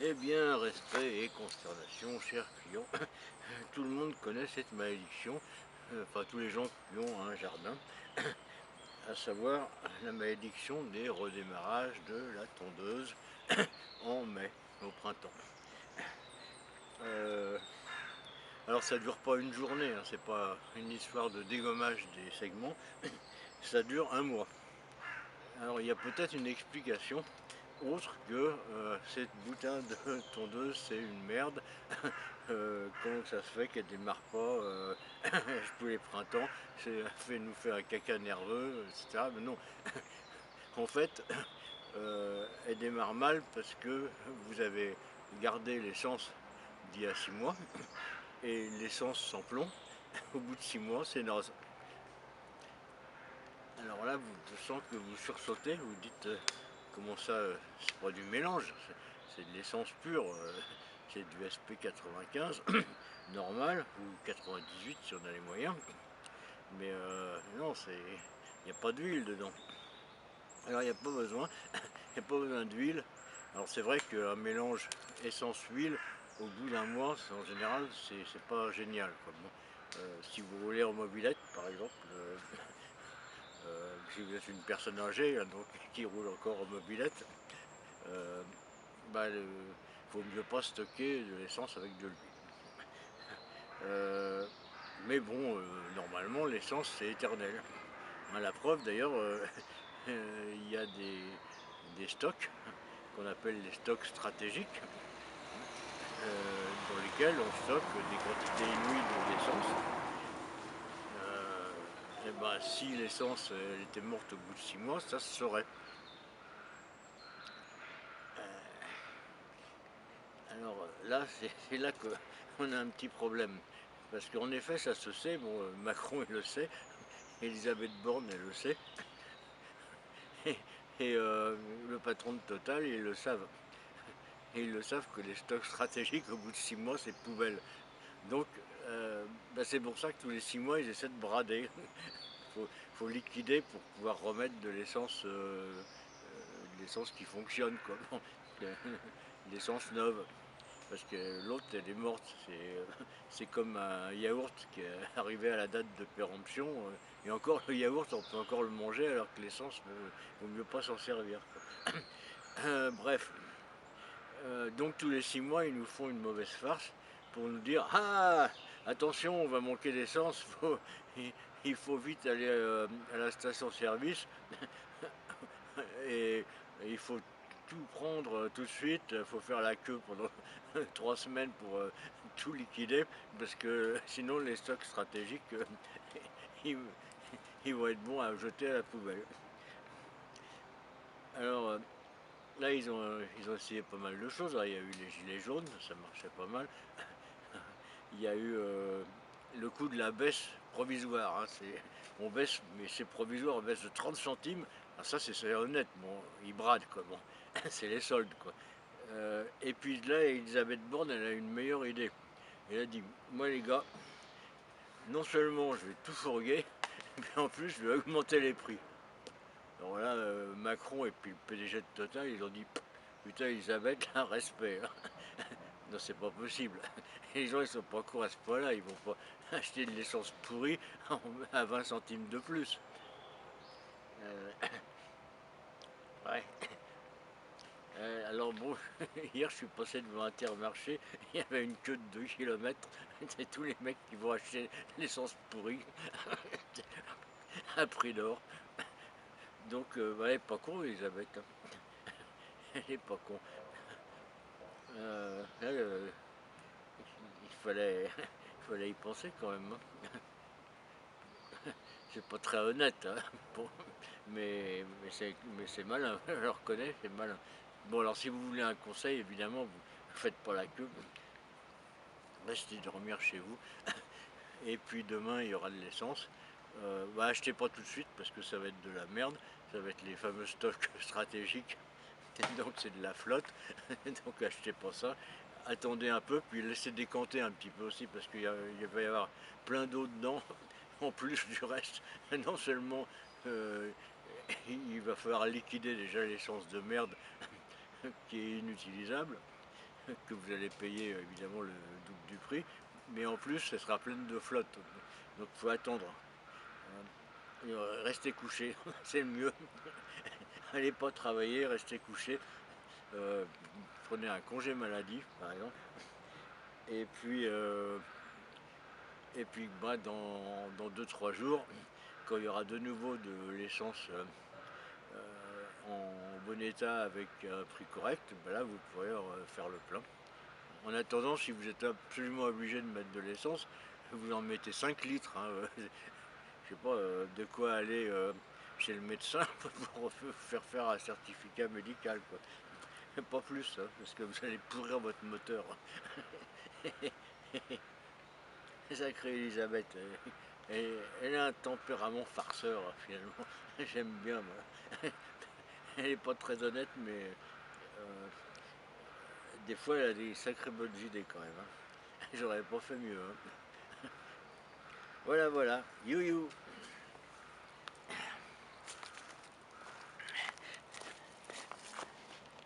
Eh bien, respect et consternation, chers clients. Tout le monde connaît cette malédiction, enfin tous les gens qui ont un jardin, à savoir la malédiction des redémarrages de la tondeuse en mai, au printemps. Euh, alors ça dure pas une journée, hein, c'est pas une histoire de dégommage des segments, ça dure un mois. Alors il y a peut-être une explication autre que cette boutin de tondeuse c'est une merde. Comment ça se fait qu'elle démarre pas tous les printemps, elle fait nous faire un caca nerveux, etc. Mais non, en fait, elle démarre mal parce que vous avez gardé l'essence d'il y a 6 mois et l'essence sans plomb, au bout de 6 mois, c'est naze. Alors là, je sens que vous sursautez, vous dites comment ça, c'est pas du mélange, c'est de l'essence pure, c'est du SP95 normal, ou 98 si on a les moyens, mais non, il n'y a pas d'huile dedans. Alors il n'y a pas besoin, il n'y a pas besoin d'huile. Alors c'est vrai qu'un mélange essence-huile, au bout d'un mois, en général, c'est pas génial, quoi. Bon, si vous roulez en mobilette, par exemple, si vous êtes une personne âgée, hein, donc, qui roule encore en mobilette, euh, bah, faut mieux pas stocker de l'essence avec de l'huile. Mais bon, normalement, l'essence, c'est éternel. Hein, la preuve, d'ailleurs, il y a des stocks qu'on appelle les stocks stratégiques, dans lesquels on stocke des quantités inouïes d'essence. Et ben, si l'essence elle était morte au bout de 6 mois, ça se saurait. Alors là, c'est là qu'on a un petit problème. Parce qu'en effet, ça se sait, bon, Macron il le sait, Elisabeth Borne elle le sait, et, et le patron de Total ils le savent. Et ils le savent que les stocks stratégiques au bout de 6 mois c'est poubelle. Donc bah, c'est pour ça que tous les 6 mois ils essaient de brader. faut liquider pour pouvoir remettre de l'essence qui fonctionne, quoi. L'essence neuve. Parce que l'autre elle est morte. C'est comme un yaourt qui est arrivé à la date de péremption. Et encore le yaourt on peut encore le manger alors que l'essence, il vaut mieux pas s'en servir, quoi. Bref, donc tous les 6 mois ils nous font une mauvaise farce pour nous dire ah attention on va manquer d'essence, il faut vite aller à la station-service et, il faut tout prendre tout de suite, il faut faire la queue pendant 3 semaines pour tout liquider parce que sinon les stocks stratégiques ils, ils vont être bons à jeter à la poubelle. Alors là ils ont essayé pas mal de choses. Alors, il y a eu les gilets jaunes, ça marchait pas mal. Il y a eu le coût de la baisse provisoire, hein, on baisse, mais c'est provisoire, on baisse de 30 centimes. Alors ça c'est honnête, bon, ils bradent, quoi, bon, c'est les soldes, quoi. Et puis là, Elisabeth Borne, elle a une meilleure idée. Elle a dit, moi les gars, non seulement je vais tout fourguer, mais en plus je vais augmenter les prix. Alors là, Macron et puis le PDG de Total, ils ont dit, putain Elisabeth, là, respect. Hein. Non, c'est pas possible. Les gens, ils sont pas cons à ce point-là. Ils vont pas acheter de l'essence pourrie à 20 centimes de plus. Euh, ouais. Alors bon, hier je suis passé devant Intermarché, il y avait une queue de 2 km. C'est tous les mecs qui vont acheter l'essence pourrie à prix d'or. Donc, elle est pas con, Elisabeth. Hein. Elle est pas con. Elle, il fallait y penser quand même. Hein. C'est pas très honnête, hein, bon, mais c'est malin, je le reconnais, c'est malin. Bon, alors si vous voulez un conseil, évidemment, vous ne faites pas la queue, restez dormir chez vous, et puis demain il y aura de l'essence. Bah, achetez pas tout de suite parce que ça va être de la merde, ça va être les fameux stocks stratégiques, donc c'est de la flotte, donc achetez pas ça. Attendez un peu, puis laissez décanter un petit peu aussi parce qu'il va y avoir plein d'eau dedans, en plus du reste. Non seulement euh, il va falloir liquider déjà l'essence de merde qui est inutilisable, que vous allez payer évidemment le double du prix, mais en plus, elle sera pleine de flotte. Donc il faut attendre. Restez couché, c'est le mieux. Allez pas travailler, restez couché. Prenez un congé maladie, par exemple. Et puis, bah, dans 2-3 jours, quand il y aura de nouveau de l'essence en bon état avec un prix correct, bah là vous pourrez faire le plein. En attendant, si vous êtes absolument obligé de mettre de l'essence, vous en mettez 5 litres. Hein, je sais pas, de quoi aller chez le médecin pour faire un certificat médical, quoi. Pas plus, hein, parce que vous allez pourrir votre moteur. Sacrée Elisabeth, elle a un tempérament farceur, finalement. J'aime bien, moi. Elle est pas très honnête, mais des fois, elle a des sacrées bonnes idées quand même. Hein. J'aurais pas fait mieux. Hein. Voilà, voilà. You.